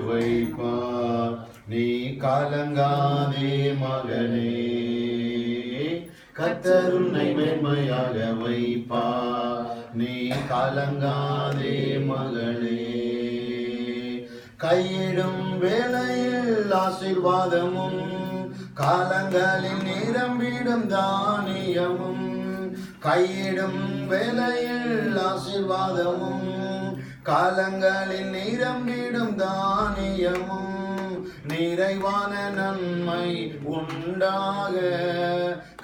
வைப்பார். நீ கலங்காதே மகனே, கர்த்தர் உன்னை மேன்மையாக வைப்பார். நீ கலங்காதே மகளே. கையிடும் வேளையில் ஆசீர்வாதமும், காலங்களில் நிரம்பிடும் தானியமும். கையிடும் வேளையில் ஆசீர்வாதமும், காலங்களில் நிரம்பிடும் தானியமும். நிறைவான நன்மை உண்டாக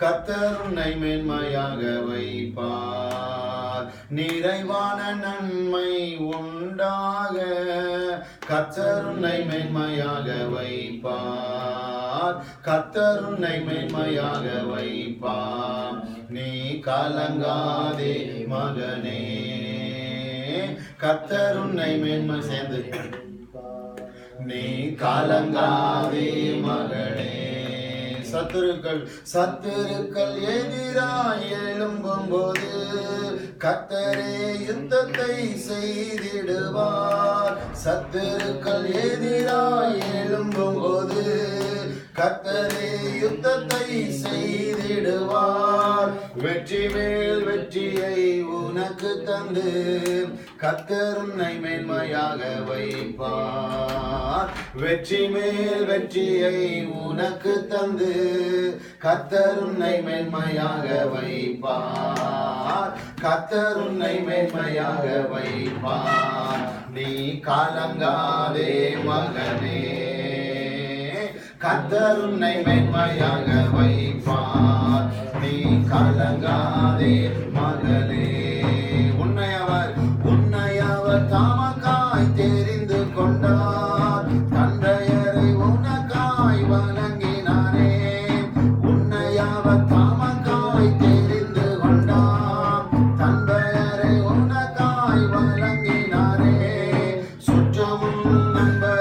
கர்த்தர் உன்னை மேன்மையாக வைப்பார். நிறைவான நன்மை உண்டாக கர்த்தர் உன்னை மேன்மையாக வைப்பார். கர்த்தர் உன்னை மேன்மையாக வைப்பார். நீ கலங்காதே மகனே, கர்த்தர் உன்னை மேன்மை சேர்ந்து. நீ கலங்காதே மகளே. சத்துருக்கள் எதிராய் எழும்பும் போது கர்த்தரே யுத்தத்தை செய்திடுவார். சத்துருக்கள் எதிராய் எழும்பும் போது கர்த்தரே யுத்தத்தை செய்திடுவார். வெற்றி மேல் வெற்றியை உனக்கு தந்து கர்த்தர் உன்னை மேன்மையாக வைப்பார். வெற்றி மேல் வெற்றியை உனக்கு தந்து கர்த்தர் உன்னை மேன்மையாக வைப்பார். கர்த்தர் உன்னை மேன்மையாக வைப்பார். நீ கலங்காதே மகனே, கர்த்தர் உன்னை மேன்மையாக வைப்பார். நீ கலங்காதே மகளே. உன்னை அவர் தாமக்காய் தெரிந்து கொண்டார். தந்தையரை உனக்காய் வழங்கினாரே. உன்னை அவர் தாமக்காய் தெரிந்து கொண்டார். தந்தையரை உனக்காய் வழங்கினாரே. சுற்றமும் நண்பர்